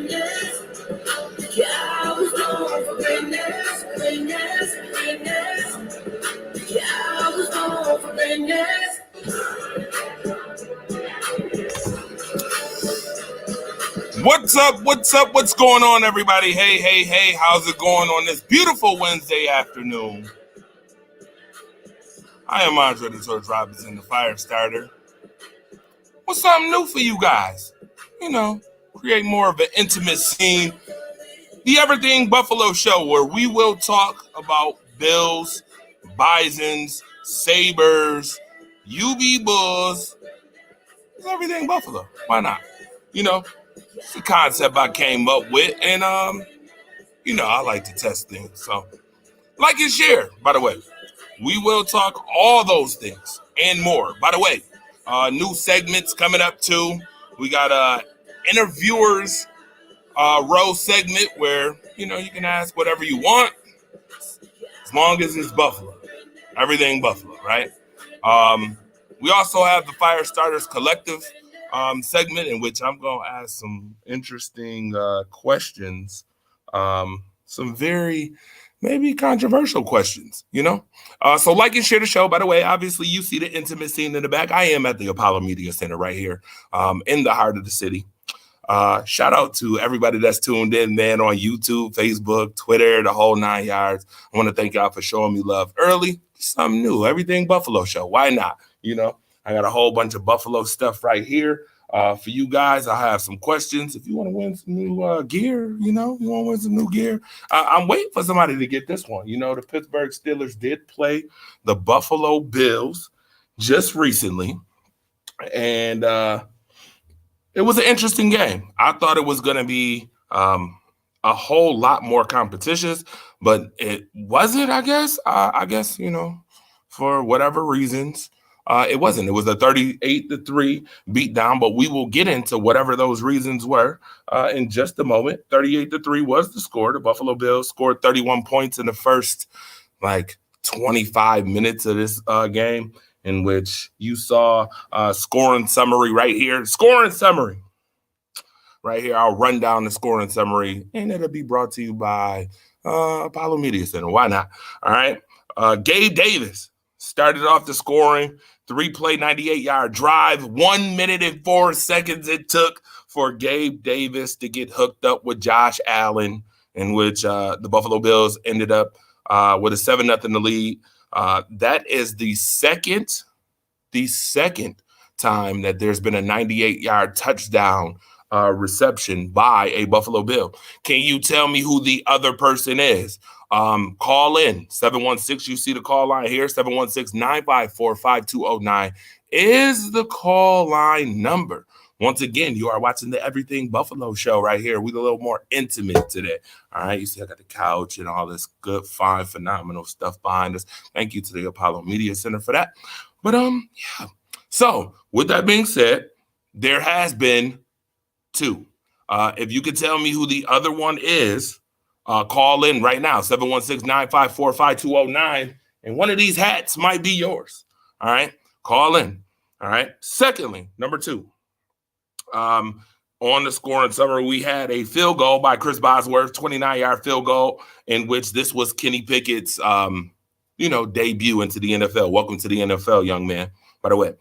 Yeah, I was born for greatness, greatness, greatness. Yeah, I was born for greatness. What's up? What's up? What's going on, everybody? Hey, how's it going on this beautiful Wednesday afternoon? I am Andre the Torch Robinson, the fire starter. What's something new for you guys? Create more of an intimate scene. The Everything Buffalo Show, where we will talk about Bills, Bisons, Sabres, UB Bulls. It's everything Buffalo. Why not? It's a concept I came up with, and I like to test things. So, like and share, by the way. We will talk all those things and more. By the way, new segments coming up too. We got interviewers row segment where, you can ask whatever you want as long as it's Buffalo. Everything Buffalo, right? We also have the Fire Starters Collective segment in which I'm going to ask some interesting questions, some very maybe controversial questions, So like and share the show. By the way, obviously you see the intimate scene in the back. I am at the Apollo Media Center right here in the heart of the city. Shout out to everybody that's tuned in, man, on YouTube, Facebook, Twitter, the whole 9 yards. I want to thank y'all for showing me love early. Something new, Everything Buffalo Show. Why not? I got a whole bunch of Buffalo stuff right here. For you guys, I have some questions. If you want to win some new gear, you want to win some new gear. I'm waiting for somebody to get this one. The Pittsburgh Steelers did play the Buffalo Bills just recently. And it was an interesting game. I thought it was going to be a whole lot more competitious, but it wasn't, I guess. For whatever reasons. It wasn't. It was a 38-3 beatdown, but we will get into whatever those reasons were in just a moment. 38-3 was the score. The Buffalo Bills scored 31 points in the first 25 minutes of this game, in which you saw scoring summary right here. Scoring summary right here. I'll run down the scoring summary, and it'll be brought to you by Apollo Media Center. Why not? All right. Gabe Davis started off the scoring. 3-play, 98-yard drive. 1 minute and 4 seconds it took for Gabe Davis to get hooked up with Josh Allen, in which the Buffalo Bills ended up with a 7-0 lead. That is the second time that there's been a 98-yard touchdown reception by a Buffalo Bill. Can you tell me who the other person is? Call in 716. You see the call line here. 716-954-5209 is the call line number. Once again, you are watching the Everything Buffalo Show right here. We're a little more intimate today. All right. You see, I got the couch and all this good, fine, phenomenal stuff behind us. Thank you to the Apollo Media Center for that. But yeah. So with that being said, there has been two. If you could tell me who the other one is, call in right now, 716-954-5209, and one of these hats might be yours. All right, call in. All right. Secondly, number two, on the scoring summary, we had a field goal by Chris Bosworth, 29-yard field goal, in which this was Kenny Pickett's, debut into the NFL. Welcome to the NFL, young man, by the way,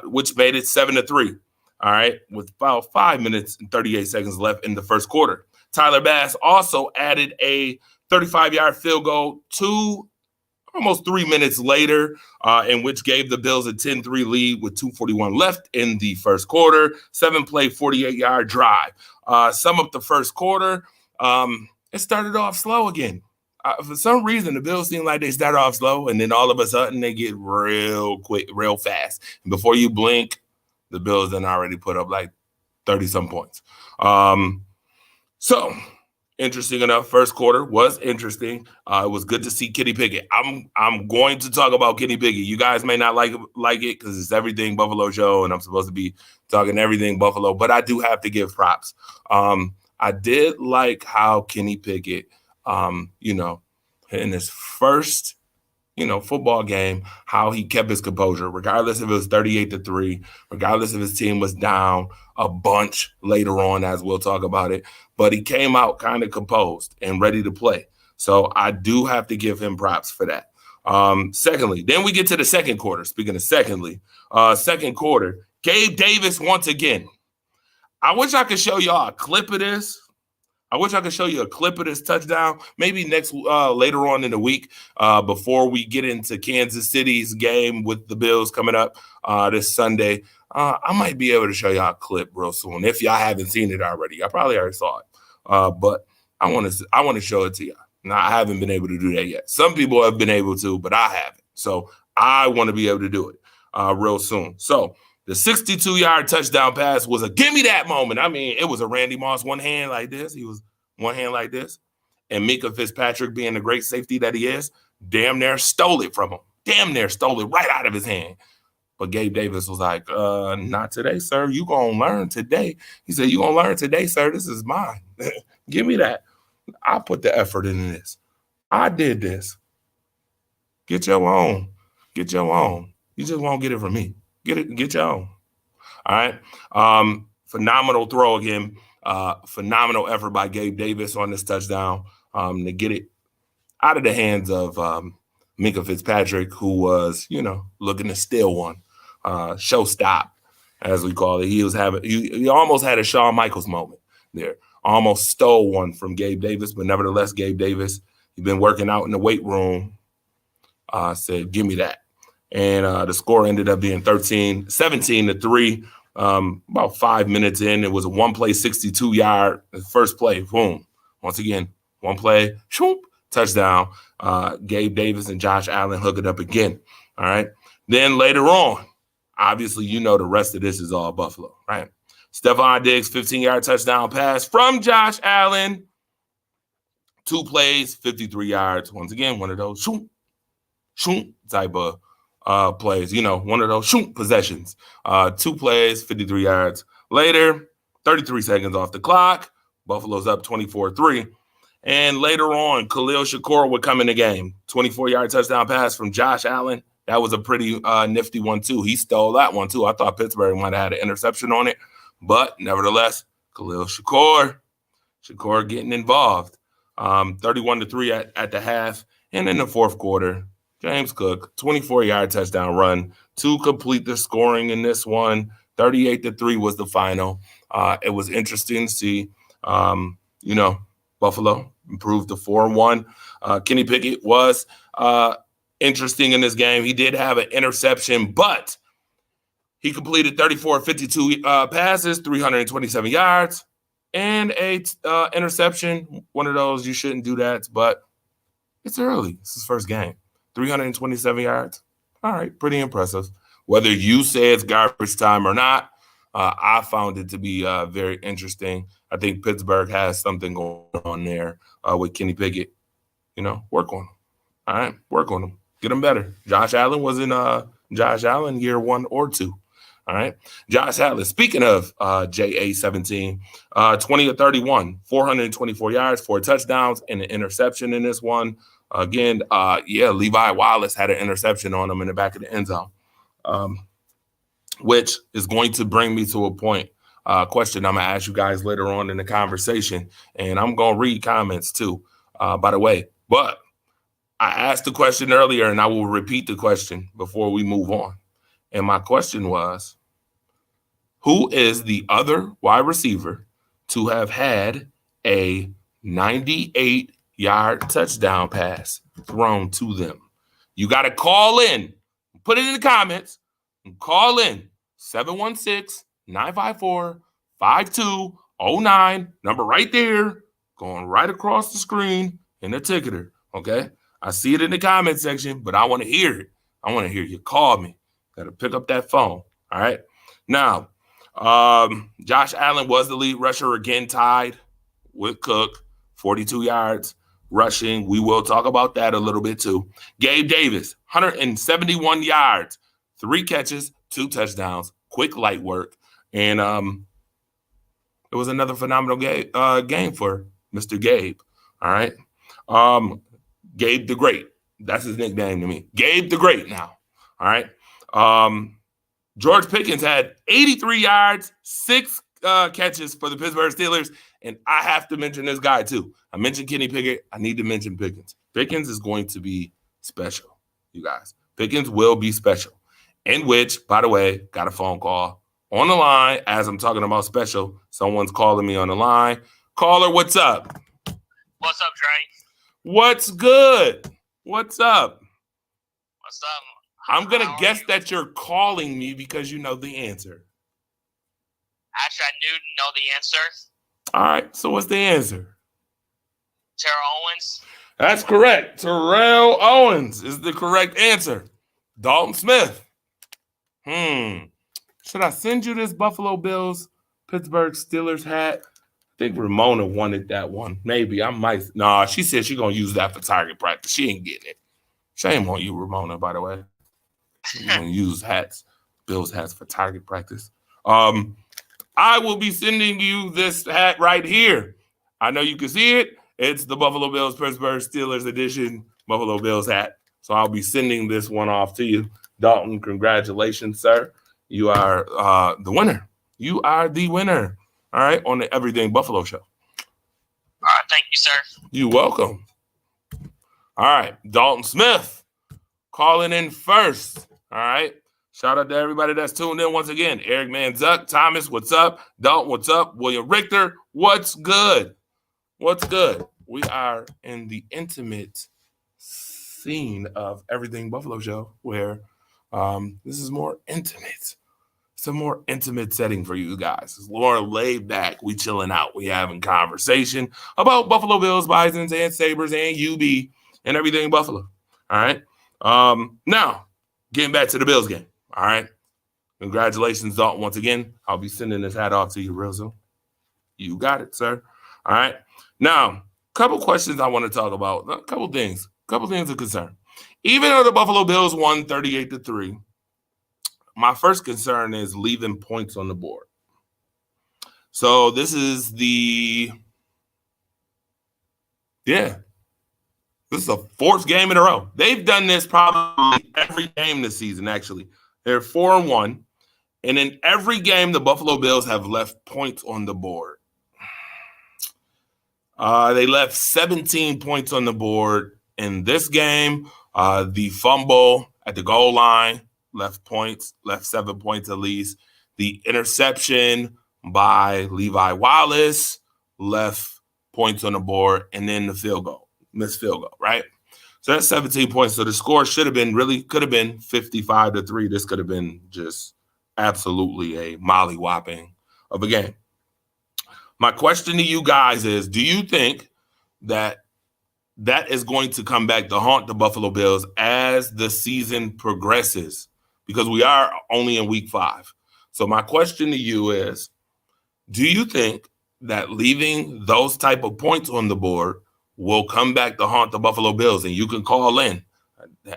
which made it 7-3. All right, with about 5 minutes and 38 seconds left in the first quarter. Tyler Bass also added a 35-yard field goal almost 3 minutes later, in which gave the Bills a 10-3 lead with 2:41 left in the first quarter. 7-play, 48-yard drive. Sum up the first quarter. It started off slow again. For some reason, the Bills seem like they start off slow, and then all of a sudden they get real quick, real fast. And before you blink, the Bills then already put up like 30-some points. So, interesting enough, first quarter was interesting. It was good to see Kenny Pickett. I'm going to talk about Kenny Pickett. You guys may not like it because it's Everything Buffalo Show, and I'm supposed to be talking everything Buffalo, but I do have to give props. I did like how Kenny Pickett, in his first football game, how he kept his composure, regardless if it was 38-3, regardless if his team was down a bunch later on, as we'll talk about it. But he came out kind of composed and ready to play. So I do have to give him props for that. Secondly, then we get to the second quarter. Speaking of second quarter, Gabe Davis once again. I wish I could show y'all a clip of this. I wish I could show you a clip of this touchdown, maybe later on in the week before we get into Kansas City's game with the Bills coming up this Sunday. I might be able to show y'all a clip real soon if y'all haven't seen it already. I probably already saw it, but I want to show it to y'all. Now, I haven't been able to do that yet. Some people have been able to, but I haven't. So I want to be able to do it real soon. So the 62-yard touchdown pass was a give me that moment. I mean, it was a Randy Moss one hand like this. He was one hand like this. And Minkah Fitzpatrick, being the great safety that he is, damn near stole it from him. Damn near stole it right out of his hand. But Gabe Davis was like, not today, sir. You going to learn today. He said, you going to learn today, sir. This is mine. Give me that. I put the effort into this. I did this. Get your own. Get your own. You just won't get it from me. Get your own. All right. Phenomenal throw again. Phenomenal effort by Gabe Davis on this touchdown to get it out of the hands of Minkah Fitzpatrick, who was, looking to steal one. Show stop, as we call it. He almost had a Shawn Michaels moment there. Almost stole one from Gabe Davis, but nevertheless, Gabe Davis, he's been working out in the weight room, said, give me that. And the score ended up being 17-3. About 5 minutes in, it was a one-play 62-yard first play. Boom. Once again, one play, shoop, touchdown. Gabe Davis and Josh Allen hook it up again. All right. Then later on, obviously, the rest of this is all Buffalo, right? Stephon Diggs, 15-yard touchdown pass from Josh Allen. 2 plays, 53 yards. Once again, one of those shoop type of plays, one of those possessions. 2 plays, 53 yards. Later, 33 seconds off the clock. Buffalo's up 24-3. And later on, Khalil Shakur would come in the game. 24-yard touchdown pass from Josh Allen. That was a pretty nifty one, too. He stole that one, too. I thought Pittsburgh might have had an interception on it. But nevertheless, Khalil Shakur getting involved. 31-3 at the half. And in the fourth quarter, James Cook, 24-yard touchdown run to complete the scoring in this one. 38-3 was the final. It was interesting to see, Buffalo improved to 4-1. Kenny Pickett was interesting in this game. He did have an interception, but he completed 34 52 passes, 327 yards, and a interception. One of those, you shouldn't do that, but it's early. It's his first game. 327 yards. All right, pretty impressive. Whether you say it's garbage time or not, I found it to be very interesting. I think Pittsburgh has something going on there with Kenny Pickett. Work on him. All right, work on him. Get him better. Josh Allen wasn't Josh Allen year 1 or 2. All right. Josh Allen, speaking of JA-17, 20-31, 424 yards, 4 touchdowns, and an interception in this one. Again, Levi Wallace had an interception on him in the back of the end zone, which is going to bring me to a question I'm going to ask you guys later on in the conversation, and I'm going to read comments too, by the way. But I asked the question earlier, and I will repeat the question before we move on. And my question was, who is the other wide receiver to have had a 98-yard touchdown pass thrown to them? You got to call in. Put it in the comments. And call in. 716-954-5209. Number right there. Going right across the screen in the ticketer. Okay? I see it in the comment section, but I want to hear it. I want to hear you call me. Got to pick up that phone. All right? Now, Josh Allen was the lead rusher again, tied with Cook, 42 yards rushing. We will talk about that a little bit too. Gabe Davis, 171 yards, 3 catches, 2 touchdowns, quick light work. And it was another phenomenal game for Mr. Gabe. All right. Gabe the Great. That's his nickname to me. Gabe the Great now. All right. George Pickens had 83 yards, 6 catches for the Pittsburgh Steelers. And I have to mention this guy, too. I mentioned Kenny Pickett. I need to mention Pickens. Pickens is going to be special, you guys. Pickens will be special. In which, by the way, got a phone call on the line as I'm talking about special. Someone's calling me on the line. Caller, what's up? What's up, Trey? What's good? What's up? What's up? I'm going to guess that you're calling me because you know the answer. Actually, I do know the answer. All right, so what's the answer? Terrell Owens. That's correct. Terrell Owens is the correct answer. Dalton Smith. Should I send you this Buffalo Bills Pittsburgh Steelers hat? I think Ramona wanted that one. Maybe. I might. Nah, she said she's going to use that for target practice. She ain't getting it. Shame on you, Ramona, by the way. You're going to use hats, Bills hats for target practice. I will be sending you this hat right here. I know you can see it. It's the Buffalo Bills Pittsburgh Steelers edition Buffalo Bills hat. So I'll be sending this one off to you. Dalton, congratulations, sir. You are the winner. You are the winner. All right, on the Everything Buffalo show. All right, thank you, sir. You're welcome. All right, Dalton Smith calling in first. All right. Shout out to everybody that's tuned in once again. Eric Manzuck, Thomas, what's up? Dalton, what's up? William Richter, what's good? What's good? We are in the intimate scene of Everything Buffalo show where this is more intimate. It's a more intimate setting for you guys. It's more laid back. We chilling out. We having conversation about Buffalo Bills, Bisons, and Sabres, and UB, and everything Buffalo. All right. Now, getting back to the Bills game. All right. Congratulations, Dalton, once again. I'll be sending this hat off to you real soon. You got it, sir. All right. Now, a couple questions I want to talk about. A couple things of concern. Even though the Buffalo Bills won 38-3, my first concern is leaving points on the board. So this is this is the 4th game in a row. They've done this probably every game this season, actually. They're 4-1. And in every game, the Buffalo Bills have left points on the board. They left 17 points on the board in this game. The fumble at the goal line left 7 points at least. The interception by Levi Wallace left points on the board. And then the missed field goal, right? So that's 17 points. So the score could have been 55-3. This could have been just absolutely a mollywhopping of a game. My question to you guys is, do you think that is going to come back to haunt the Buffalo Bills as the season progresses? Because we are only in week 5. So my question to you is, do you think that leaving those type of points on the board will come back to haunt the Buffalo Bills? And you can call in.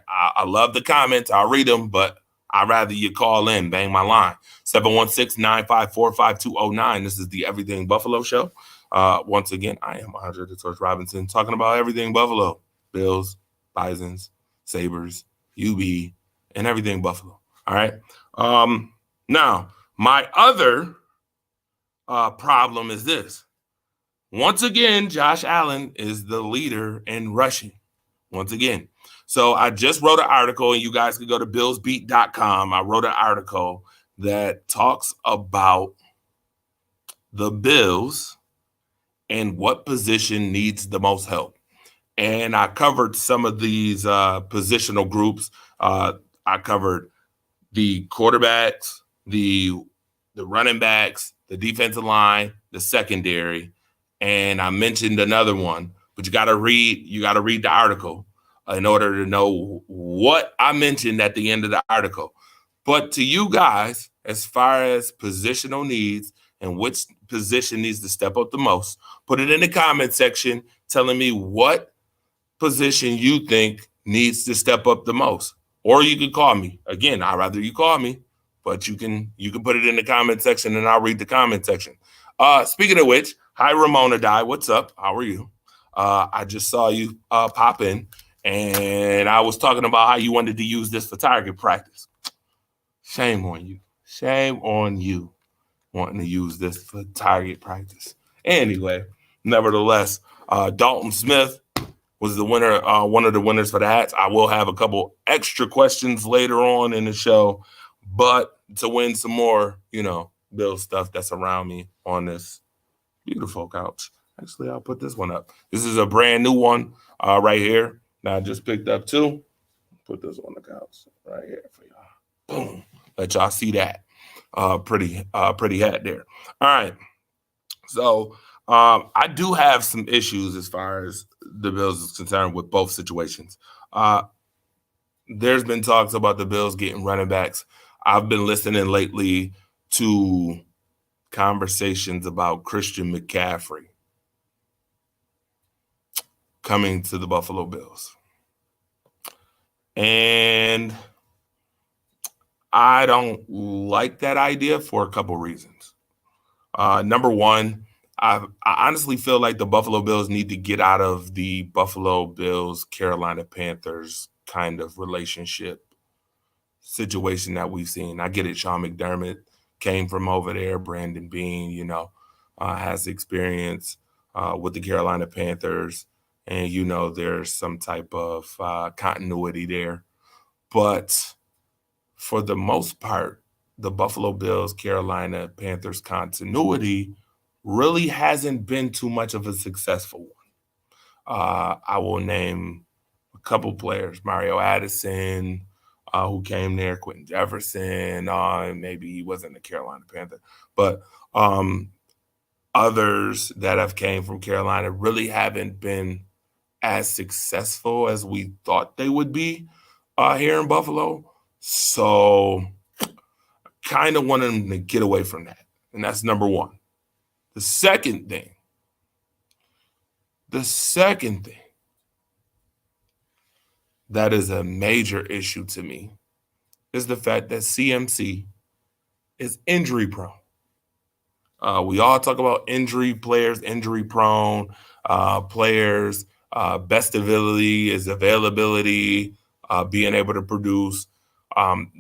I love the comments. I'll read them, but I'd rather you call in. Bang my line. 716-954-5209. This is the Everything Buffalo show. Once again, I am Andre the Torch Robinson, talking about everything Buffalo. Bills, Bisons, Sabres, UB, and everything Buffalo. All right? Now, my other problem is this. Once again, Josh Allen is the leader in rushing. Once again. So I just wrote an article, and you guys can go to billsbeat.com. I wrote an article that talks about the Bills and what position needs the most help. And I covered some of these positional groups. I covered the quarterbacks, the running backs, the defensive line, the secondary, and I mentioned another one. But you got to read the article in order to know what I mentioned at the end of the article. But to you guys, as far as positional needs and which position needs to step up the most, put it in the comment section telling me what position you think needs to step up the most. Or you can call me. Again, I'd rather you call me, but you can put it in the comment section and I'll read the comment section. Speaking of which, hi, Ramona Dye. What's up? How are you? I just saw you pop in. And I was talking about how you wanted to use this for target practice. Shame on you. Shame on you wanting to use this for target practice. Anyway, nevertheless, Dalton Smith was the winner, one of the winners for the hats. I will have a couple extra questions later on in the show, but to win some more, Bill stuff that's around me on this beautiful couch. Actually, I'll put this one up. This is a brand new one right here that I just picked up too. Put this on the couch right here for y'all. Boom. Let y'all see that. Pretty hat there. All right. So I do have some issues as far as the Bills is concerned with both situations. There's been talks about the Bills getting running backs. I've been listening lately to conversations about Christian McCaffrey coming to the Buffalo Bills. And I don't like that idea for a couple reasons. Number one, I honestly feel like the Buffalo Bills need to get out of the Buffalo Bills, Carolina Panthers kind of relationship situation that we've seen. I get it. Sean McDermott came from over there. Brandon Beane, has experience with the Carolina Panthers. And, there's some type of continuity there. But for the most part, the Buffalo Bills, Carolina Panthers continuity really hasn't been too much of a successful one. I will name a couple players, Mario Addison, who came there, Quentin Jefferson, maybe he wasn't a Carolina Panther, but others that have came from Carolina really haven't been as successful as we thought they would be here in Buffalo. So kind of want them to get away from that. And that's number one. The second thing that is a major issue to me is the fact that CMC is injury prone. We all talk about injury players, injury prone players. Best ability is availability, being able to produce.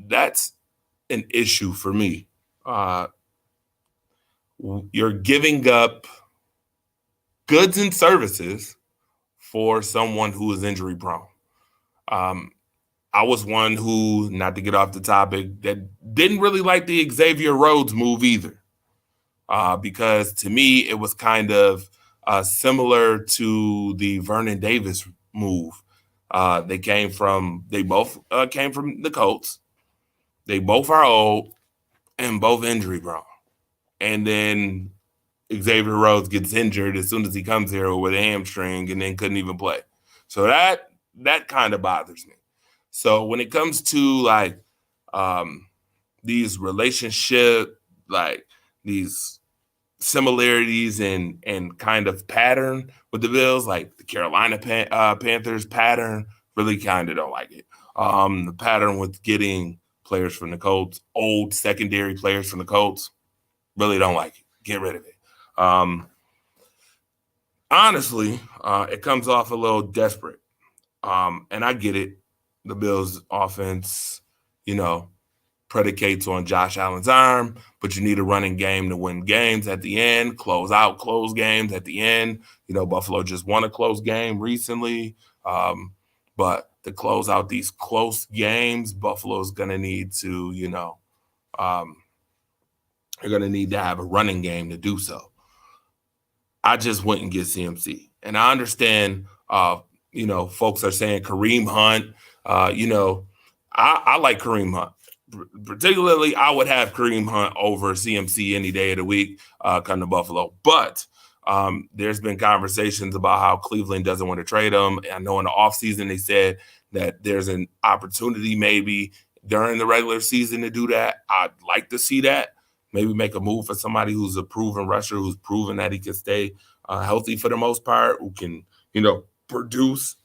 That's an issue for me. You're giving up goods and services for someone who is injury prone. I was one who, not to get off the topic, that didn't really like the Xavier Rhodes move either, because to me it was kind of similar to the Vernon Davis move. They both came from the Colts. They both are old and both injury prone. And then Xavier Rhodes gets injured as soon as he comes here with a hamstring and then couldn't even play. So that kind of bothers me. So when it comes to these relationship, these similarities and kind of pattern with the Bills, like the Carolina Panthers pattern, really kind of don't like it. The pattern with getting players from the Colts, old secondary players from the Colts, really don't like it. Get rid of it. Honestly, it comes off a little desperate. And I get it. The Bills offense, predicates on Josh Allen's arm, but you need a running game to win games at the end, close games at the end. Buffalo just won a close game recently. But to close out these close games, Buffalo's going to need to, you're going to need to have a running game to do so. I just wouldn't get CMC. And I understand, folks are saying Kareem Hunt. I like Kareem Hunt. Particularly, I would have Kareem Hunt over CMC any day of the week come to Buffalo. But there's been conversations about how Cleveland doesn't want to trade him. I know in the offseason they said that there's an opportunity maybe during the regular season to do that. I'd like to see that. Maybe make a move for somebody who's a proven rusher, who's proven that he can stay healthy for the most part, who can, produce.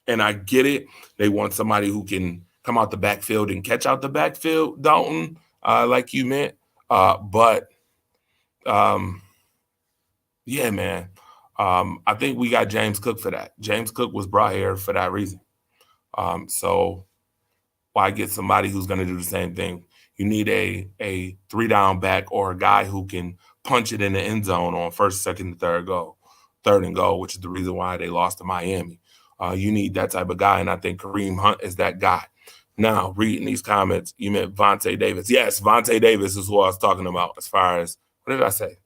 And I get it. They want somebody who can come out the backfield and catch out the backfield, Dalton, like you meant. Yeah, man. I think we got James Cook for that. James Cook was brought here for that reason. So why get somebody who's going to do the same thing? You need a 3-down back or a guy who can punch it in the end zone on first, second, and third and goal, which is the reason why they lost to Miami. You need that type of guy, and I think Kareem Hunt is that guy. Now, reading these comments, you meant Vontae Davis. Yes, Vontae Davis is who I was talking about as far as, what did I say?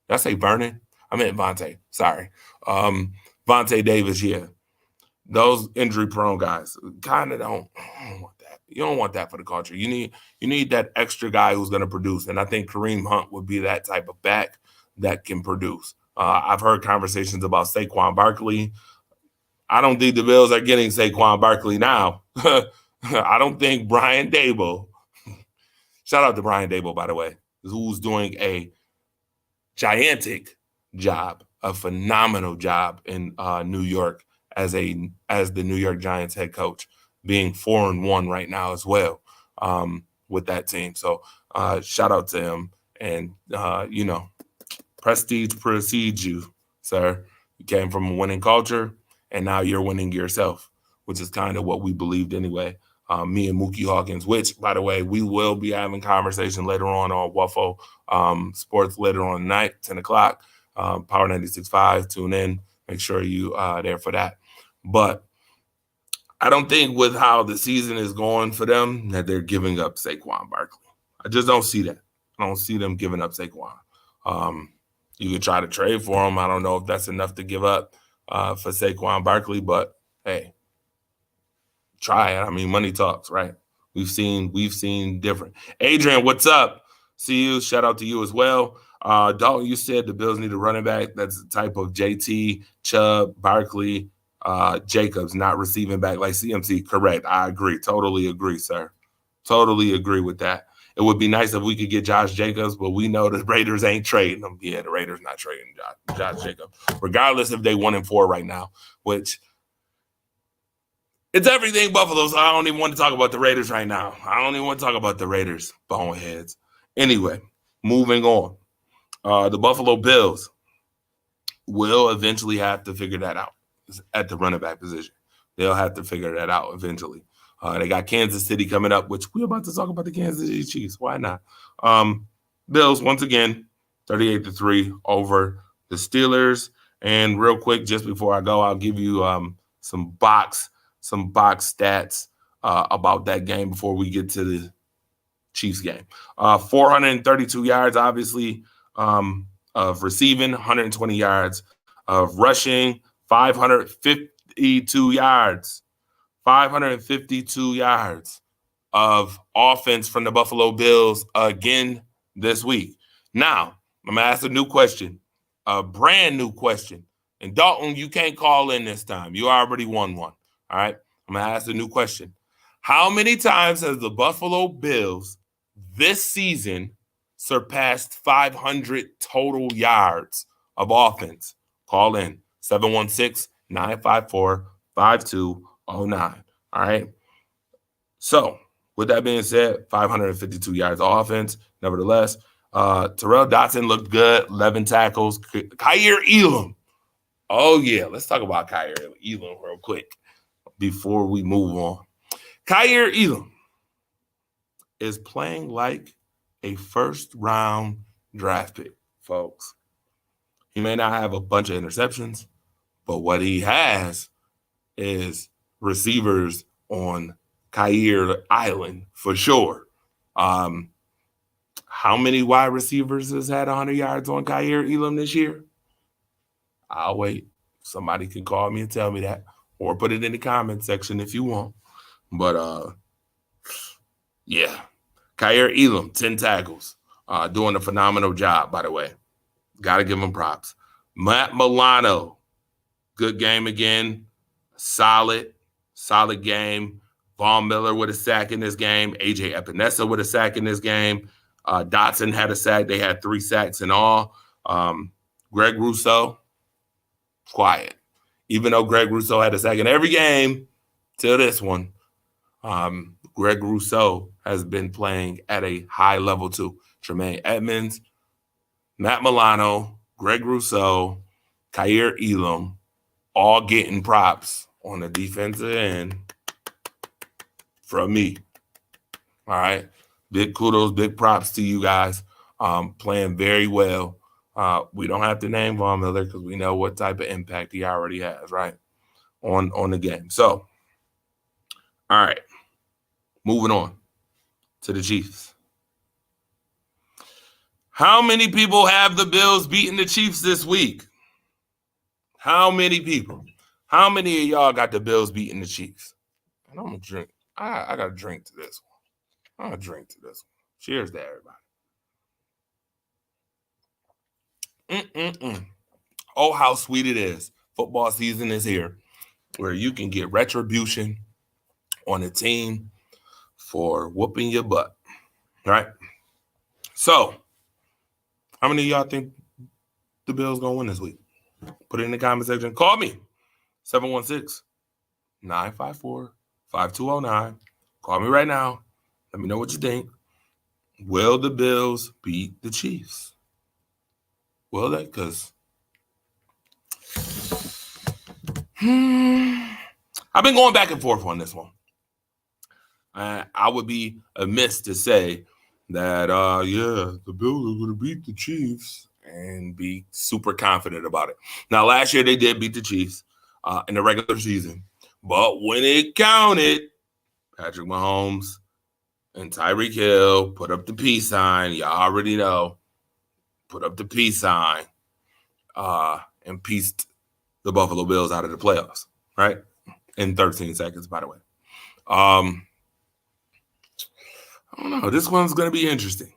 Did I say Vernon? I meant Vontae. Sorry. Vontae Davis, yeah. Those injury-prone guys kind of don't want that. You don't want that for the culture. You need that extra guy who's going to produce, and I think Kareem Hunt would be that type of back that can produce. I've heard conversations about Saquon Barkley. I don't think the Bills are getting Saquon Barkley now. I don't think Brian Daboll, shout out to Brian Daboll, by the way, who's doing a gigantic job, a phenomenal job in New York as the New York Giants head coach, being 4-1 right now as well with that team. So shout out to him. And, prestige precedes you, sir. You came from a winning culture, and now you're winning yourself, which is kind of what we believed anyway. Me and Mookie Hawkins, which, by the way, we will be having conversation later on Waffle Sports later on tonight, 10 o'clock, Power 96.5. Tune in. Make sure you are there for that. But I don't think with how the season is going for them that they're giving up Saquon Barkley. I just don't see that. I don't see them giving up Saquon. You could try to trade for him. I don't know if that's enough to give up for Saquon Barkley, but hey, try it. I mean, money talks, right? We've seen different. Adrian, what's up? See you. Shout out to you as well. Dalton, you said the Bills need a running back that's the type of JT, Chubb, Barkley, Jacobs, not receiving back like CMC. Correct. I agree. Totally agree, sir. Totally agree with that. It would be nice if we could get Josh Jacobs, but we know the Raiders ain't trading him. Yeah, the Raiders not trading Josh Jacobs, regardless if they 1-4 right now, which it's everything Buffalo, so I don't even want to talk about the Raiders right now. I don't even want to talk about the Raiders, boneheads. Anyway, moving on. The Buffalo Bills will eventually have to figure that out at the running back position. They'll have to figure that out eventually. They got Kansas City coming up, which we're about to talk about the Kansas City Chiefs. Why not? Bills, once again, 38-3 over the Steelers. And real quick, just before I go, I'll give you some box stats about that game before we get to the Chiefs game. 432 yards, obviously, of receiving, 120 yards of rushing, 552 yards. 552 yards of offense from the Buffalo Bills again this week. Now, I'm going to ask a new question, a brand new question. And Dalton, you can't call in this time. You already won one. All right? I'm going to ask a new question. How many times has the Buffalo Bills this season surpassed 500 total yards of offense? Call in 716-954-5209. All right. So, with that being said, 552 yards of offense. Nevertheless, Terrell Dotson looked good, 11 tackles. Kaiir Elam. Oh, yeah. Let's talk about Kaiir Elam real quick before we move on. Kaiir Elam is playing like a first-round draft pick, folks. He may not have a bunch of interceptions, but what he has is receivers on Kaiir Island for sure. How many wide receivers has had 100 yards on Kaiir Elam this year? I'll wait. Somebody can call me and tell me that, or put it in the comment section if you want. But yeah, Kaiir Elam, 10 tackles, doing a phenomenal job, by the way. Got to give him props. Matt Milano, good game again. Solid game. Von Miller with a sack in this game. AJ Epinesa with a sack in this game. Dotson had a sack. They had 3 sacks in all. Greg Rousseau, quiet. Even though Greg Rousseau had a sack in every game till this one, Greg Rousseau has been playing at a high level too. Tremaine Edmonds, Matt Milano, Greg Rousseau, Kaiir Elam, all getting props on the defensive end from me. All right. Big kudos, big props to you guys. Playing very well. We don't have to name Von Miller because we know what type of impact he already has, right? On the game. So, all right. Moving on to the Chiefs. How many people have the Bills beating the Chiefs this week? How many people? How many of y'all got the Bills beating the Chiefs? And I'm going to drink. I got to drink to this one. I'm going to drink to this one. Cheers to everybody. Oh, how sweet it is. Football season is here where you can get retribution on a team for whooping your butt, right? So, how many of y'all think the Bills going to win this week? Put it in the comment section. Call me, 716-954-5209. Call me right now. Let me know what you think. Will the Bills beat the Chiefs? Will they? Because I've been going back and forth on this one. I would be amiss to say that, the Bills are going to beat the Chiefs and be super confident about it. Now, last year they did beat the Chiefs in the regular season. But when it counted, Patrick Mahomes and Tyreek Hill put up the peace sign. Y'all already know. Put up the peace sign and pieced the Buffalo Bills out of the playoffs, right? In 13 seconds, by the way. I don't know. This one's going to be interesting.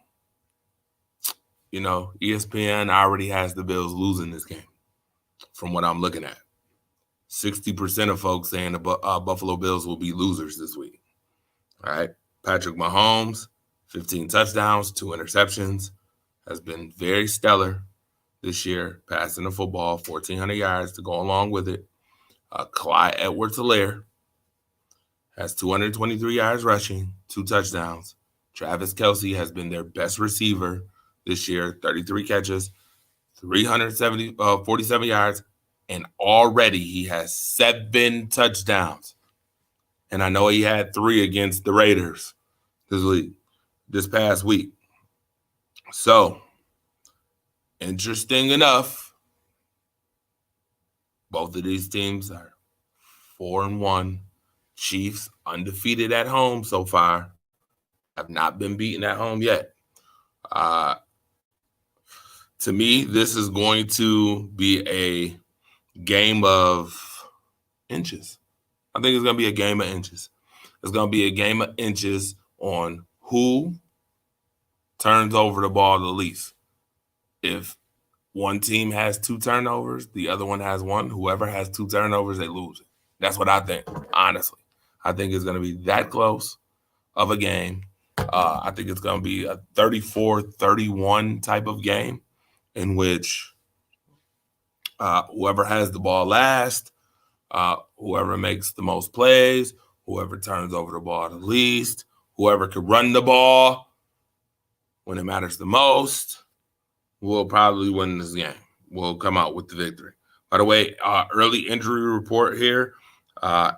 You know, ESPN already has the Bills losing this game from what I'm looking at. 60% of folks saying the Buffalo Bills will be losers this week. All right. Patrick Mahomes, 15 touchdowns, 2 interceptions, has been very stellar this year, passing the football, 1,400 yards to go along with it. Clyde Edwards-Helaire has 223 yards rushing, 2 touchdowns. Travis Kelce has been their best receiver this year, 33 catches, 47 yards, and already he has 7 touchdowns. And I know he had 3 against the Raiders this past week. So, interesting enough, both of these teams are 4-1. Chiefs undefeated at home so far. Have not been beaten at home yet. To me, this is going to be a game of inches. I think it's going to be a game of inches. It's going to be a game of inches on who turns over the ball the least. If one team has 2 turnovers, the other one has 1. Whoever has 2 turnovers, they lose it. That's what I think, honestly. I think it's going to be that close of a game. I think it's going to be a 34-31 type of game in which whoever has the ball last, whoever makes the most plays, whoever turns over the ball the least, whoever could run the ball when it matters the most, will probably win this game. Will come out with the victory. By the way, early injury report here.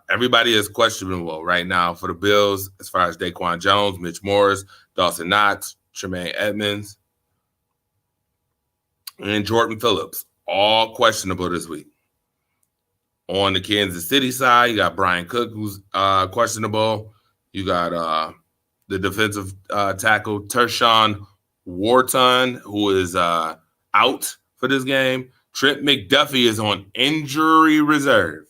Everybody is questionable right now for the Bills as far as Daquan Jones, Mitch Morris, Dawson Knox, Tremaine Edmonds, and Jordan Phillips. All questionable this week. On the Kansas City side, you got Brian Cook, who's questionable. You got the defensive tackle, Tershawn Wharton, who is out for this game. Trent McDuffie is on injury reserve.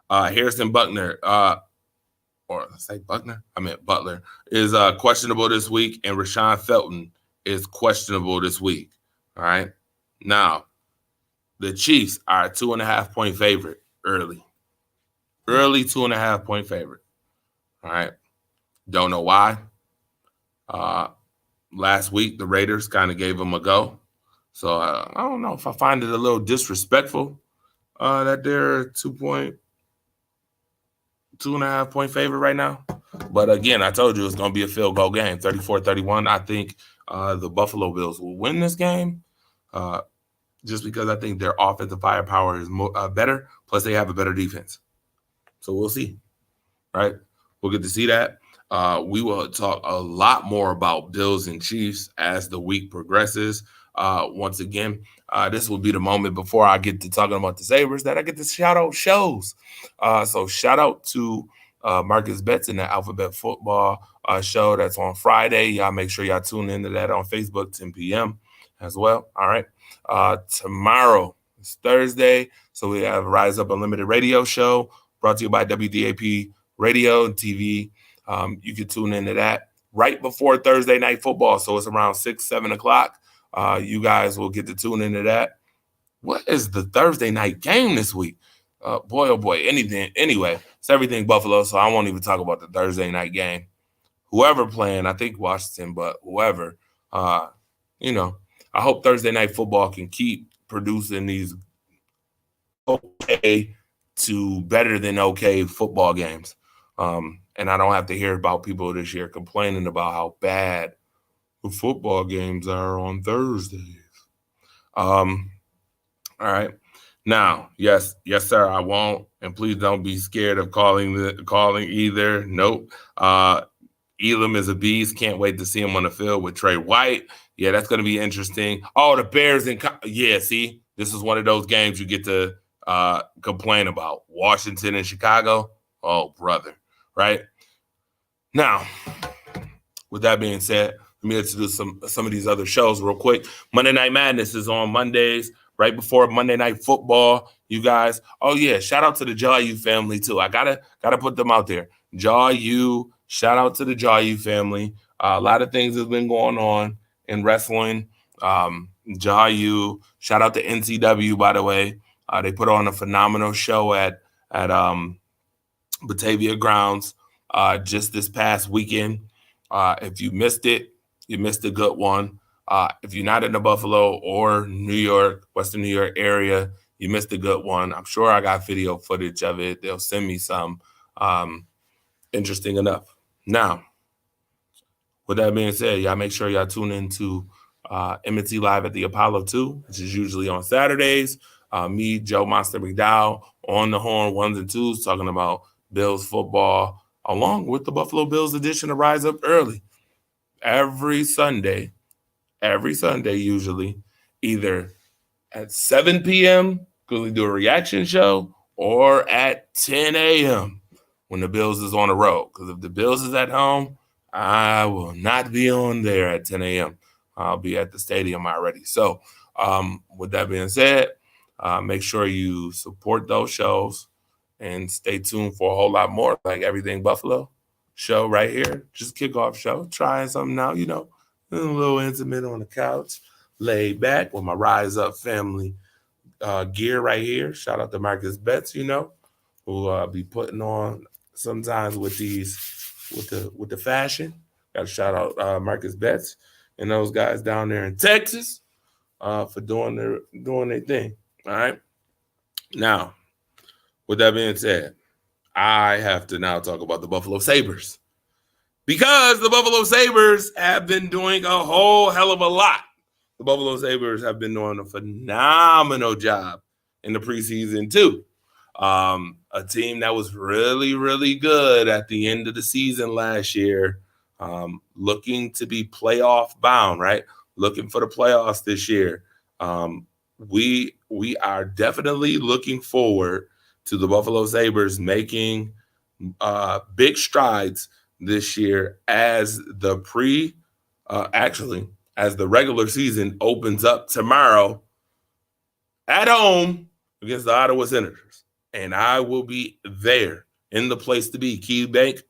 Harrison Buckner, or did I say Buckner? I meant Butler, is questionable this week, and Rashawn Felton is questionable this week. All right. Now, the Chiefs are a 2.5-point favorite early. Early 2.5-point favorite. All right. Don't know why. Last week, the Raiders kind of gave them a go. So I don't know if I find it a little disrespectful that they're 2.5-point favorite right now. But again, I told you it's going to be a field goal game, 34-31. I think the Buffalo Bills will win this game just because I think their offensive firepower is better, plus they have a better defense. So we'll see, right? We'll get to see that. We will talk a lot more about Bills and Chiefs as the week progresses. Once again, this will be the moment before I get to talking about the Sabres that I get to shout out shows. So shout out to Marcus Betts in the Alphabet Football show that's on Friday. Y'all make sure y'all tune into that on Facebook, 10 p.m. as well. All right. Tomorrow is Thursday, so we have Rise Up Unlimited Radio show brought to you by WDAP Radio and TV. You can tune into that right before Thursday night football. So it's around 6, 7 o'clock. You guys will get to tune into that. What is the Thursday night game this week? Boy, oh boy, anything. Anyway, it's everything Buffalo, so I won't even talk about the Thursday night game. Whoever playing, I think Washington, but whoever, I hope Thursday night football can keep producing these okay to better than okay football games. And I don't have to hear about people this year complaining about how bad the football games are on Thursdays. All right. Now, yes, sir, I won't. And please don't be scared of calling either. Nope. Elam is a beast. Can't wait to see him on the field with Trey White. Yeah, that's going to be interesting. Oh, the Bears see, this is one of those games you get to complain about. Washington and Chicago. Oh, brother. Right? Now, with that being said, let me get to do some of these other shows real quick. Monday Night Madness is on Mondays, right before Monday Night Football. You guys, oh yeah, shout out to the Jaw U family too. I gotta put them out there. Jaw U, shout out to the Jaw U family. A lot of things have been going on in wrestling. Jaw U, shout out to NCW, by the way. They put on a phenomenal show at Batavia Grounds just this past weekend. If you missed it, you missed a good one. If you're not in the Buffalo or New York, Western New York area, you missed a good one. I'm sure I got video footage of it. They'll send me some. Interesting enough. Now, with that being said, y'all make sure y'all tune into M&T Live at the Apollo 2, which is usually on Saturdays. Me, Joe Monster McDowell, on the horn, 1s and 2s, talking about Bills football, along with the Buffalo Bills edition of Rise Up Early. Every Sunday, usually, either at 7 p.m., because we do a reaction show, or at 10 a.m. when the Bills is on the road. Because if the Bills is at home, I will not be on there at 10 a.m. I'll be at the stadium already. So with that being said, make sure you support those shows and stay tuned for a whole lot more, like Everything Buffalo show right here. Just kickoff show, trying something out, a little intimate on the couch, laid back with my Rise Up family gear right here. Shout out to Marcus Betts, who be putting on sometimes with the fashion. Got to shout out Marcus Betts and those guys down there in Texas for doing their thing. All right. Now, with that being said, I have to now talk about the Buffalo Sabres, because the Buffalo Sabres have been doing a whole hell of a lot. The Buffalo Sabres have been doing a phenomenal job in the preseason too. A team that was really, really good at the end of the season last year, looking to be playoff bound, right? Looking for the playoffs this year. We are definitely looking forward to the Buffalo Sabres making big strides this year as the as the regular season opens up tomorrow at home against the Ottawa Senators. And I will be there in the place to be. Key Bank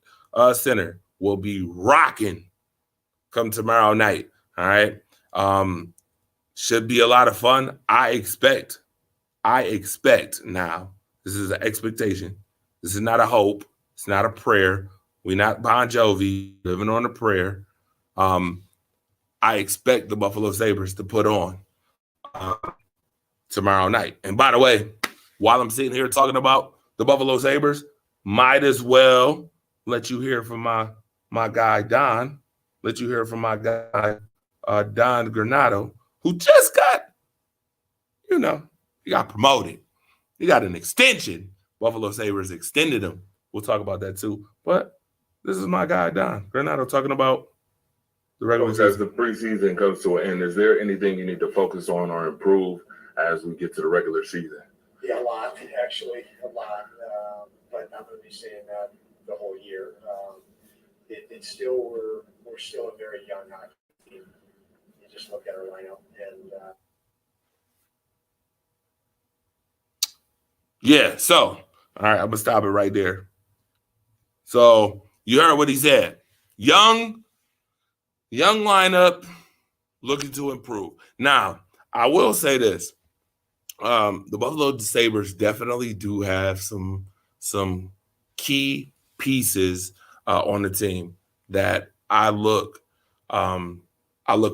Center will be rocking come tomorrow night. All right. Should be a lot of fun. I expect now. This is an expectation. This is not a hope. It's not a prayer. We're not Bon Jovi living on a prayer. I expect the Buffalo Sabres to put on tomorrow night. And by the way, while I'm sitting here talking about the Buffalo Sabres, might as well let you hear from my guy Don. Let you hear from my guy Don Granado, who just got, he got promoted. He got an extension. Buffalo Sabres extended him. We'll talk about that too. But This is my guy, Don Granato, talking about the regular Coach, as season. the preseason comes to an end, is there anything you need to focus on or improve as we get to the regular season? Yeah, a lot, actually, a lot. But I'm going to be saying that the whole year. It's still we're still a very young hockey team. You just look at our lineup and. Yeah. So, all right, I'm gonna stop it right there. So you heard what he said. Young lineup, looking to improve. Now, I will say this. The Buffalo Sabres definitely do have some key pieces on the team that I look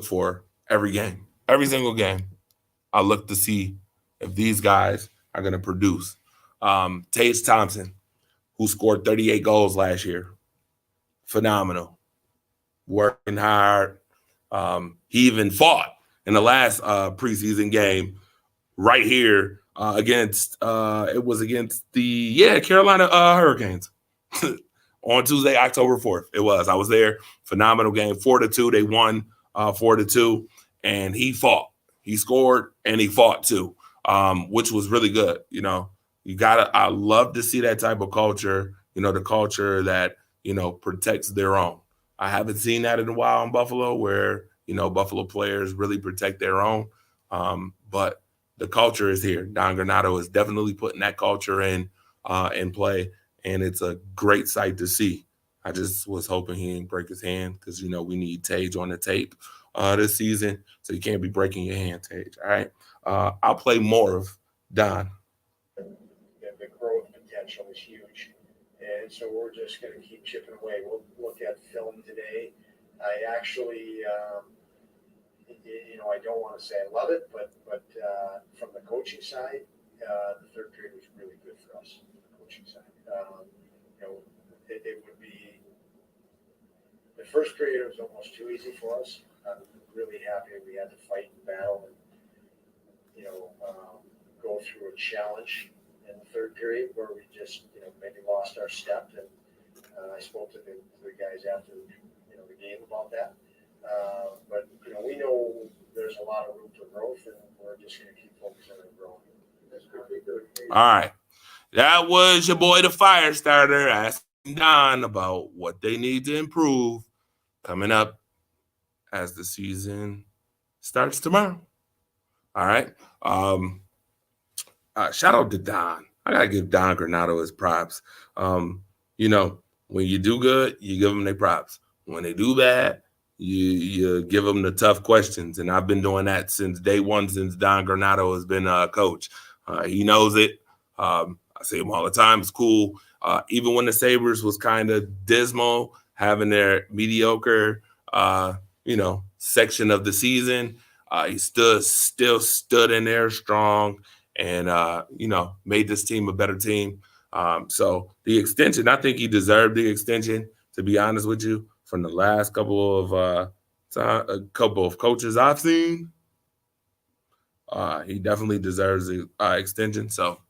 for every game. Every single game. I look to see if these guys are going to produce. Tage Thompson, who scored 38 goals last year. Phenomenal. Working hard. He even fought in the last preseason game right here against the Carolina Hurricanes on Tuesday, October 4th. It was. I was there. Phenomenal game. 4-2. They won 4-2. And he fought. He scored and he fought too, which was really good. You know, I love to see that type of culture, you know, the culture that, you know, protects their own. I haven't seen that in a while in Buffalo where, you know, Buffalo players really protect their own. But the culture is here. Don Granato is definitely putting that culture in play, and it's a great sight to see. I just was hoping he didn't break his hand because, you know, we need Tage on the tape this season, so you can't be breaking your hand, Tage. All right? I'll play more of Don. The growth potential is huge. And so we're just going to keep chipping away. We'll look at film today. I actually, I don't want to say I love it, but from the coaching side, the third period was really good for us. The coaching side, it would be the first period was almost too easy for us. I'm really happy we had to fight and battle and go through a challenge in the third period where we just maybe lost our step, and I spoke to the guys after the game about that. But we know there's a lot of room for growth, and we're just going to keep focusing on growing. All right, that was your boy the fire starter asking Don about what they need to improve coming up as the season starts tomorrow. All right. Shout out to Don. I gotta give Don Granato his props. When you do good, you give them their props. When they do bad, you give them the tough questions. And I've been doing that since day one, since Don Granato has been a coach. He knows it. I say him all the time. It's cool. Even when the Sabres was kind of dismal, having their mediocre, section of the season, he still stood in there strong and, made this team a better team. So the extension, I think he deserved the extension, to be honest with you, from the last couple of coaches I've seen. He definitely deserves the extension. So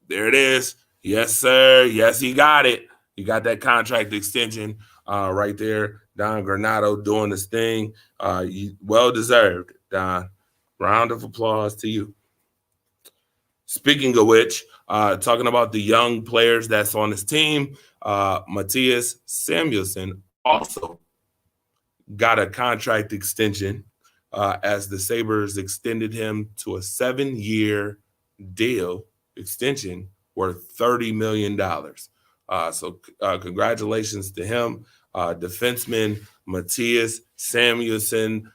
there it is. Yes, sir. Yes, he got it. He got that contract extension right there. Don Granato doing his thing. Well deserved, Don. Round of applause to you. Speaking of which, talking about the young players that's on his team, Mattias Samuelsson also got a contract extension as the Sabres extended him to a 7-year deal extension worth $30 million. So congratulations to him. Defenseman Mattias Samuelsson.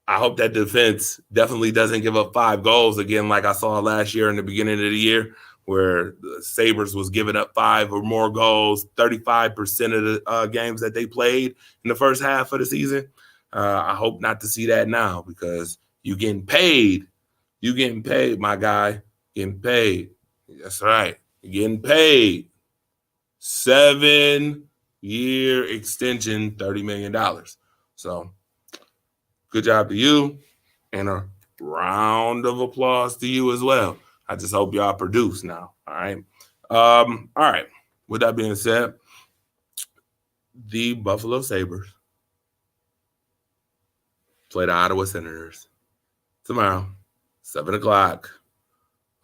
I hope that defense definitely doesn't give up 5 goals again, like I saw last year in the beginning of the year, where the Sabres was giving up 5 or more goals, 35% of the games that they played in the first half of the season. I hope not to see that now, because you're getting paid. You're getting paid, my guy. Getting paid. That's right. You're getting paid. 7-year extension, $30 million. So good job to you, and a round of applause to you as well. I just hope y'all produce now. All right. All right. with that being said, the Buffalo Sabres play the Ottawa Senators tomorrow, 7 o'clock.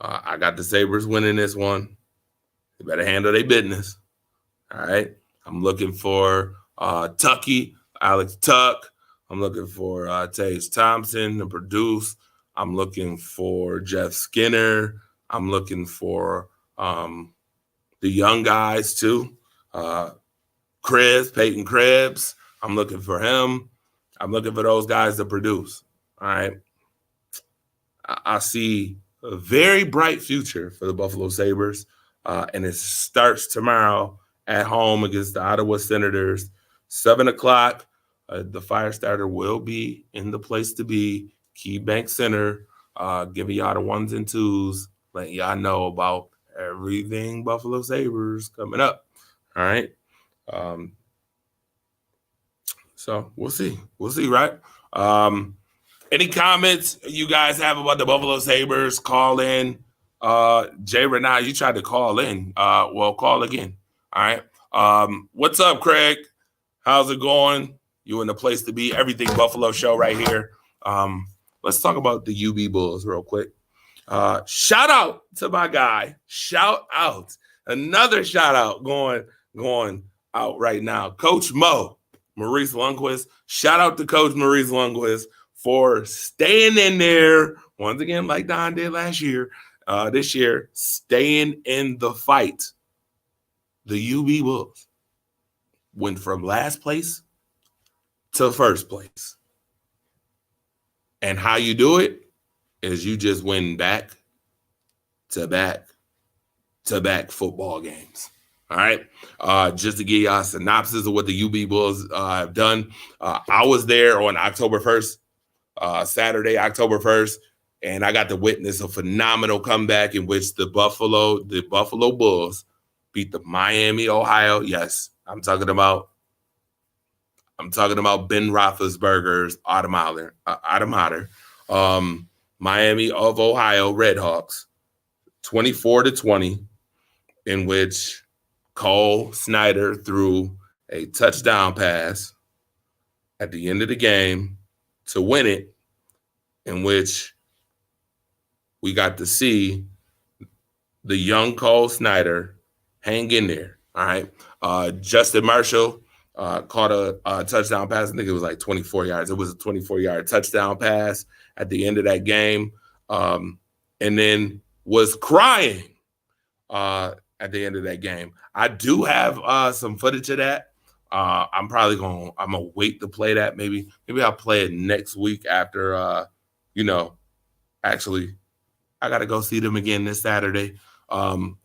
I got the Sabres winning this one. They better handle their business. All right. I'm looking for Tucky, Alex Tuck. I'm looking for Tage Thompson to produce. I'm looking for Jeff Skinner. I'm looking for the young guys too. Peyton Krebs. I'm looking for him. I'm looking for those guys to produce. All right. I see a very bright future for the Buffalo Sabres. And it starts tomorrow at home against the Ottawa Senators, 7 o'clock. The fire starter will be in the place to be, KeyBank Center, giving y'all the ones and twos, letting y'all know about everything Buffalo Sabres coming up. All right. So we'll see. We'll see, right? Any comments you guys have about the Buffalo Sabres? Call in. Jay Renai, you tried to call in. Well, call again. All right. What's up, Craig? How's it going? You in the place to be. Everything Buffalo show right here. Let's talk about the UB Bulls real quick. Shout out to my guy. Shout out. Another shout out going out right now. Coach Maurice Lundquist. Shout out to Coach Maurice Lundquist for staying in there. Once again, like Don did last year. This year, staying in the fight. The UB Bulls went from last place to first place. And how you do it is you just win back to back football games. All right. Just to give y'all a synopsis of what the UB Bulls have done. I was there on October 1st, Saturday, October 1st. And I got to witness a phenomenal comeback in which the Buffalo Bulls beat the Miami, Ohio. Yes, I'm talking about Ben Roethlisberger's Automata. Miami of Ohio Redhawks, 24-20, in which Cole Snyder threw a touchdown pass at the end of the game to win it, in which we got to see the young Cole Snyder hang in there. All right. Justin Marshall caught a touchdown pass. I think it was like 24 yards. It was a 24-yard touchdown pass at the end of that game. And then was crying at the end of that game. I do have some footage of that. I'm gonna wait to play that. Maybe I'll play it next week after actually I got to go see them again this Saturday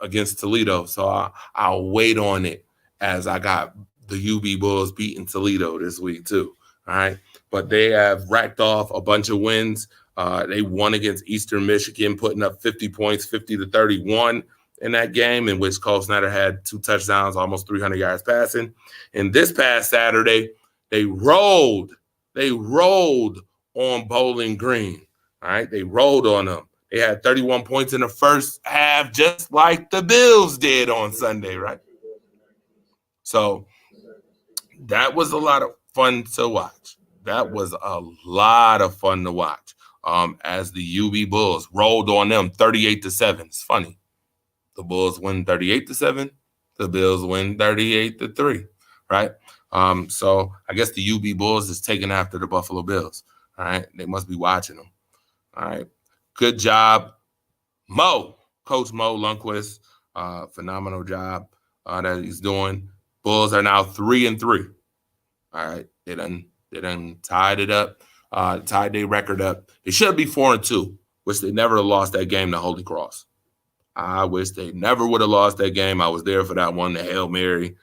against Toledo. So I'll wait on it as I got the UB Bulls beating Toledo this week too. All right. But they have racked off a bunch of wins. They won against Eastern Michigan, putting up 50 points, 50-31 in that game, in which Cole Snyder had 2 touchdowns, almost 300 yards passing. And this past Saturday, they rolled on Bowling Green. All right. They rolled on them. They had 31 points in the first half, just like the Bills did on Sunday, right? So that was a lot of fun to watch. As the UB Bulls rolled on them 38-7. It's funny. The Bulls win 38-7. The Bills win 38-3, right? So I guess the UB Bulls is taking after the Buffalo Bills, all right? They must be watching them, all right? Good job, Coach Mo Lundquist. Phenomenal job that he's doing. Bulls are now 3-3. All right, they done tied it up, tied their record up. They should be 4-2, which they never lost that game to Holy Cross. I wish they never would have lost that game. I was there for that one, the Hail Mary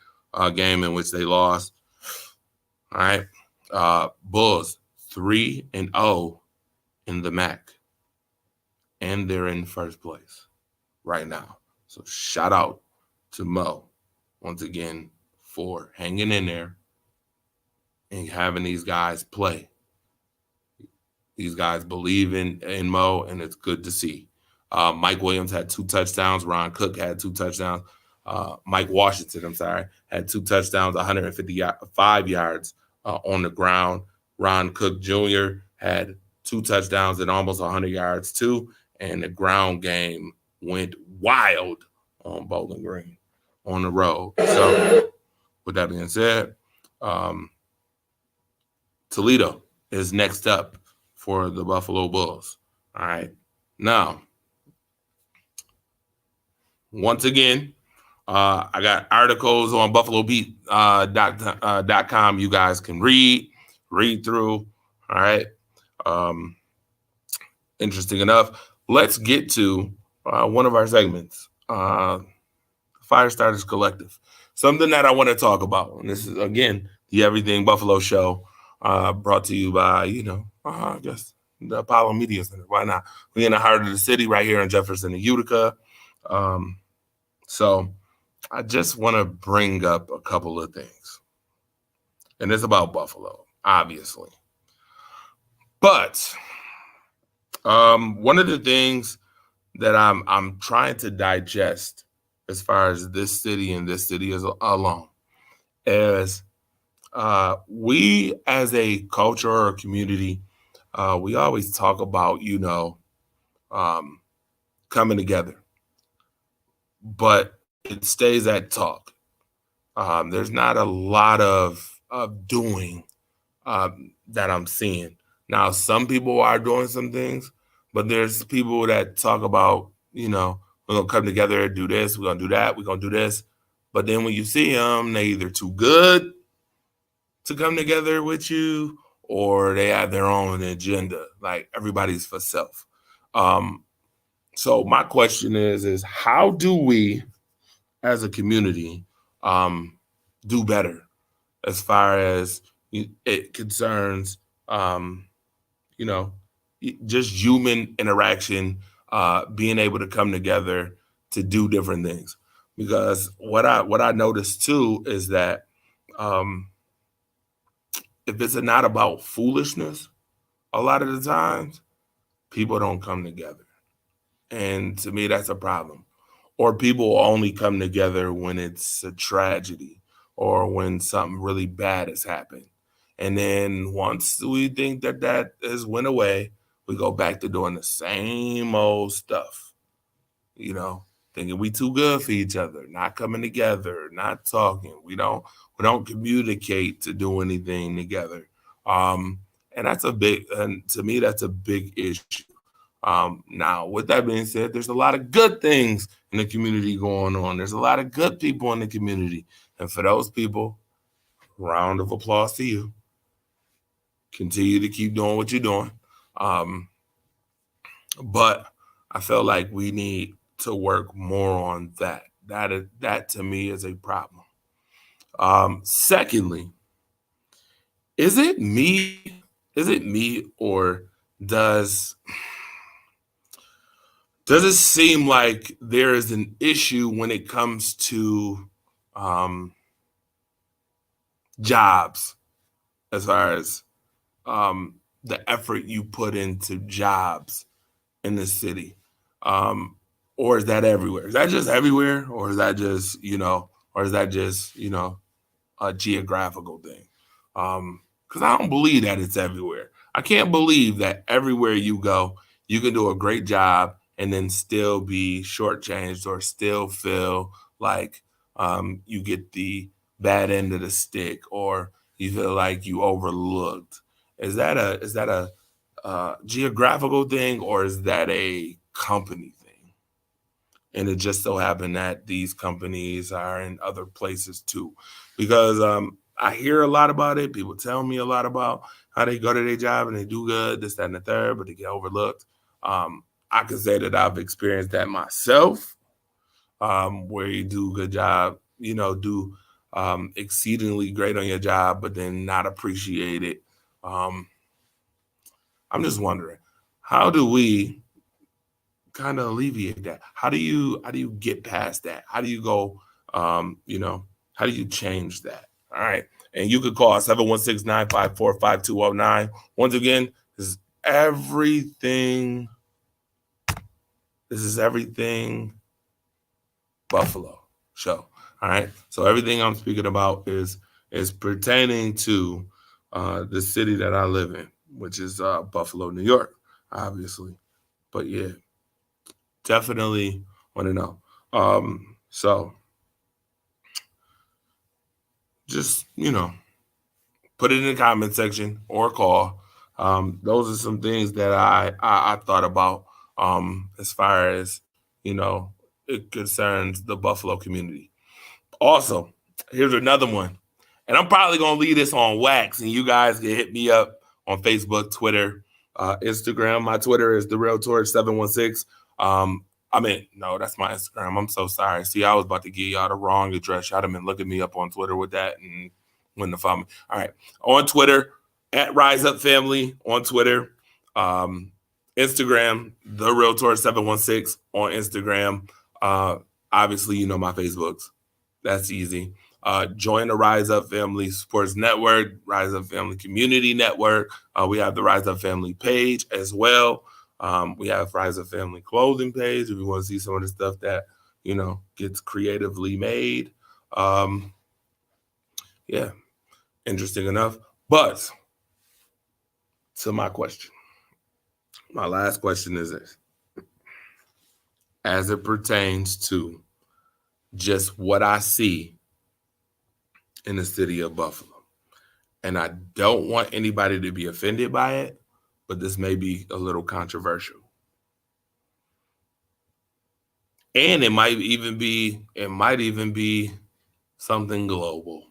game in which they lost. All right, Bulls 3-0 in the MAC. And they're in first place right now. So shout out to Mo once again for hanging in there and having these guys play. These guys believe in Mo, and it's good to see. Mike Williams had 2 touchdowns. Ron Cook had 2 touchdowns. Mike Washington, I'm sorry, had 2 touchdowns, 155 yards on the ground. Ron Cook Jr. had 2 touchdowns and almost 100 yards too. And the ground game went wild on Bowling Green on the road. So with that being said, Toledo is next up for the Buffalo Bulls. All right. Now, once again, I got articles on BuffaloBeat.com you guys can read through. All right. Interesting enough. Let's get to one of our segments, Fire Starters Collective. Something that I want to talk about. And this is, again, the Everything Buffalo Show, brought to you by, I guess, the Apollo Media Center. Why not? We're in the heart of the city right here in Jefferson and Utica. So I just want to bring up a couple of things. And it's about Buffalo, obviously. But one of the things that I'm trying to digest as far as this city and this city as alone is we as a culture or a community, we always talk about, coming together. But it stays at talk. There's not a lot of doing that I'm seeing. Now, some people are doing some things, but there's people that talk about, we're going to come together, do this, we're going to do that, we're going to do this. But then when you see them, they either too good to come together with you or they have their own agenda, like everybody's for self. So my question is how do we as a community do better as far as it concerns, just human interaction, being able to come together to do different things? Because what I noticed too is that if it's not about foolishness, a lot of the times people don't come together. And to me, that's a problem. Or people only come together when it's a tragedy or when something really bad has happened. And then once we think that has went away, we go back to doing the same old stuff, thinking we too good for each other, not coming together, not talking. We don't communicate to do anything together. And to me, that's a big issue. Now, with that being said, there's a lot of good things in the community going on. There's a lot of good people in the community. And for those people, round of applause to you. Continue to keep doing what you're doing. But I feel like we need to work more on that. That to me is a problem. Secondly, is it me or does it seem like there is an issue when it comes to jobs, as far as the effort you put into jobs in the city? Or is that everywhere? Is that just everywhere? Or is that just, a geographical thing? Because I don't believe that it's everywhere. I can't believe that everywhere you go, you can do a great job and then still be shortchanged or still feel like you get the bad end of the stick or you feel like you overlooked. Is that a geographical thing or is that a company thing? And it just so happened that these companies are in other places too, because I hear a lot about it. People tell me a lot about how they go to their job and they do good, this, that, and the third, but they get overlooked. I can say that I've experienced that myself, where you do a good job, do exceedingly great on your job, but then not appreciate it. I'm just wondering, how do we kind of alleviate that? How do you get past that? How do you go, how do you change that? All right. And you could call 716-954-5209. Once again, this is everything Buffalo. show. All right. So everything I'm speaking about is pertaining to the city that I live in, which is Buffalo, New York, obviously. But yeah, definitely want to know. So just, put it in the comment section or call. Those are some things that I thought about as far as, it concerns the Buffalo community. Also, here's another one. And I'm probably going to leave this on wax, and you guys can hit me up on Facebook, Twitter, Instagram. My Twitter is TheRealTorch716. No, that's my Instagram. I'm so sorry. See, I was about to give y'all the wrong address. Y'all have been looking me up on Twitter with that and wouldn't have found me. All right. On Twitter, at Rise Up Family on Twitter. Instagram, TheRealTorch716 on Instagram. Obviously, my Facebooks. That's easy. Join the Rise Up Family Sports Network, Rise Up Family Community Network. We have the Rise Up Family page as well. We have Rise Up Family clothing page if you want to see some of the stuff that, gets creatively made. Yeah, interesting enough. But to my question, my last question is this. As it pertains to just what I see in the city of Buffalo. And I don't want anybody to be offended by it, but this may be a little controversial. And it might even be something global.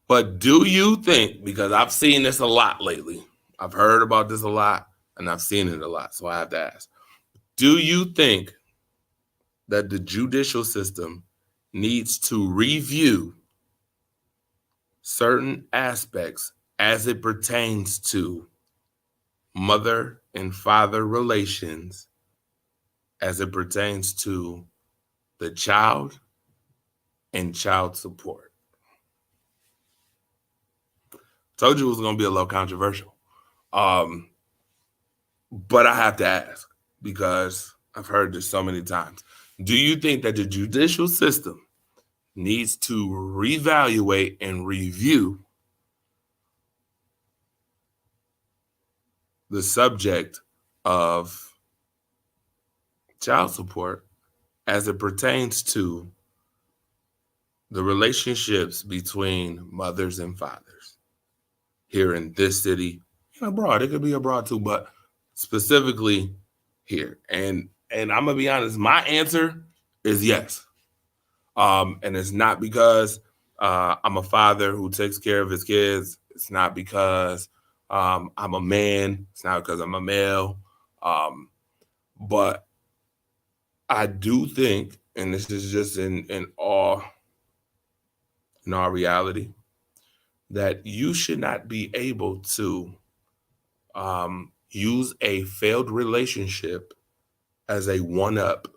But do you think, because I've seen this a lot lately, I've heard about this a lot, and I've seen it a lot, so I have to ask, do you think that the judicial system needs to review certain aspects as it pertains to mother and father relations, as it pertains to the child and child support? Told you it was going to be a little controversial. But I have to ask, because I've heard this so many times. Do you think that the judicial system needs to reevaluate and review the subject of child support as it pertains to the relationships between mothers and fathers here in this city and abroad? It could be abroad too, but specifically here. And I'm gonna be honest, my answer is yes. And it's not because I'm a father who takes care of his kids. It's not because I'm a man. It's not because I'm a male. But I do think, and this is just in all reality, that you should not be able to use a failed relationship as a one-up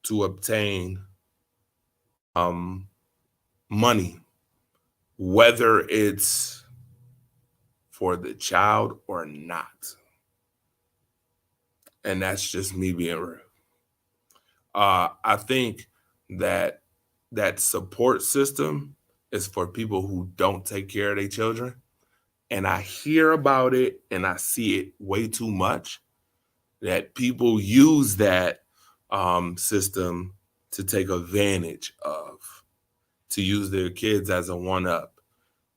to obtain money, whether it's for the child or not. And that's just me being real. I think that support system is for people who don't take care of their children. And I hear about it and I see it way too much, that people use that system to take advantage of, to use their kids as a one-up.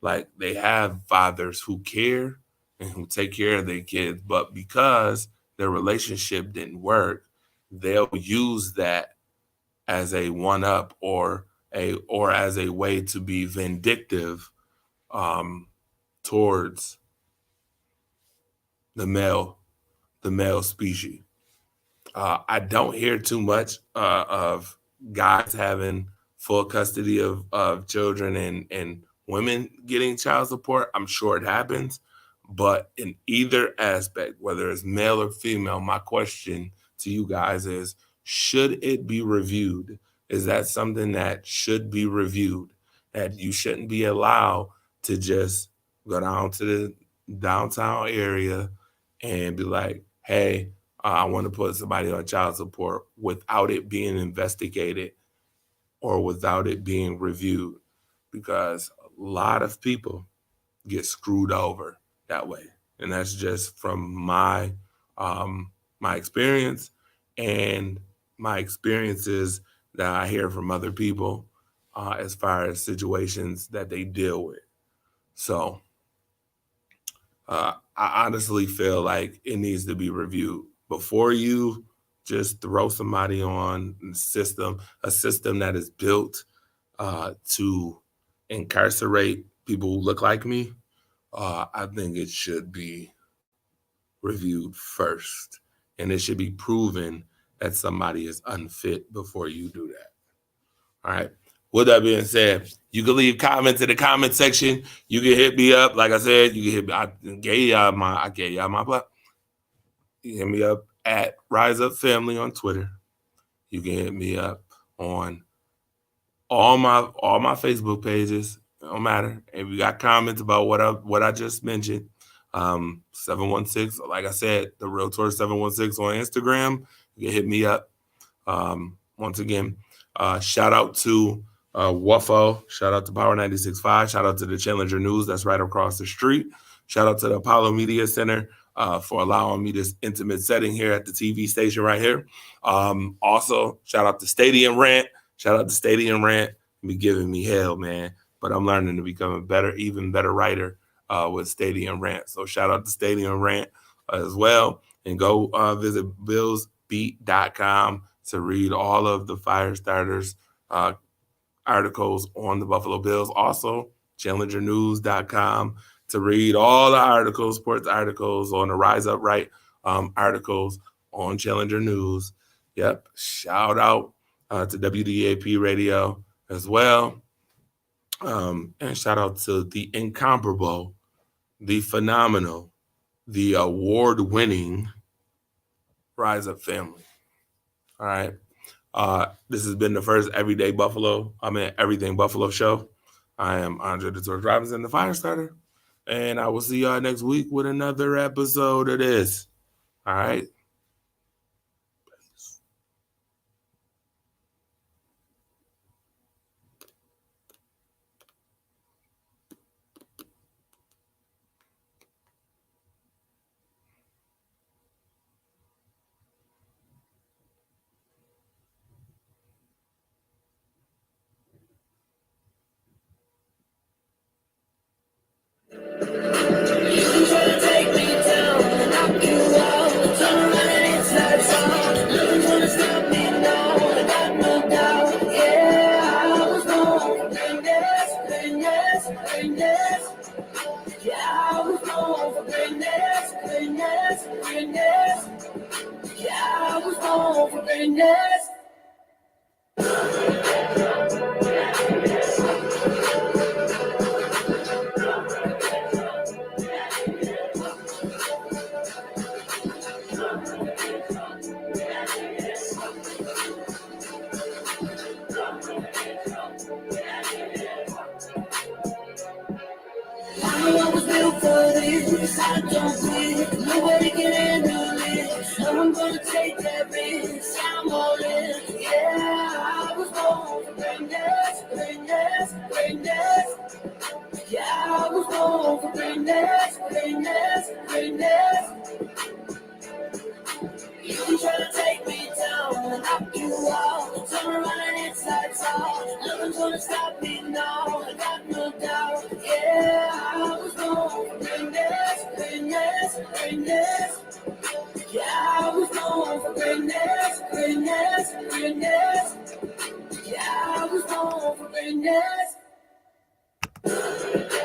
Like, they have fathers who care and who take care of their kids, but because their relationship didn't work, they'll use that as a one-up or as a way to be vindictive towards the male species. I don't hear too much of guys having full custody of children and women getting child support. I'm sure it happens, but in either aspect, whether it's male or female, my question to you guys is, should it be reviewed? Is that something that should be reviewed? That you shouldn't be allowed to just go down to the downtown area and be like, hey, I want to put somebody on child support without it being investigated or without it being reviewed, because a lot of people get screwed over that way. And that's just from my experience and my experiences that I hear from other people as far as situations that they deal with. So I honestly feel like it needs to be reviewed before you just throw somebody on a system that is built to incarcerate people who look like me. I think it should be reviewed first, and it should be proven that somebody is unfit before you do that. All right. With that being said, you can leave comments in the comment section. You can hit me up. Like I said, you can hit me. I gave y'all my butt. You can hit me up at Rise Up Family on Twitter. You can hit me up on all my Facebook pages. It don't matter. If you got comments about what I just mentioned, 716, like I said, the Realtor 716 on Instagram. You can hit me up. Once again, shout out to WUFO. Shout out to Power 96.5. Shout out to the Challenger News that's right across the street. Shout out to the Apollo Media Center for allowing me this intimate setting here at the TV station right here. Also, shout out to Stadium Rant. Shout out to Stadium Rant. Be giving me hell, man. But I'm learning to become a even better writer with Stadium Rant. So shout out to Stadium Rant as well. And go visit BillsBeat.com to read all of the Firestarters articles on the Buffalo Bills. Also, ChallengerNews.com to read all the articles, sports articles on the Rise Up Right articles on Challenger News. Yep. Shout out to WDAP Radio as well. And shout out to the incomparable, the phenomenal, the award-winning Rise Up family. All right. This has been the first Everything Buffalo show. I am Andre the Torch Robinson, the Firestarter. And I will see y'all next week with another episode of this. All right. Nobody can handle it. So I'm gonna take that risk. I'm all in. Yeah, I was born for greatness, greatness, greatness. Yeah, I was born for greatness, greatness, greatness. You can try to take me down and knock you out. Turn around and inside out. Nothing's gonna stop me now. I got no doubt. Yeah, I was born for greatness, greatness, greatness. Yeah, I was born for greatness, greatness, greatness. Yeah, I was born for greatness.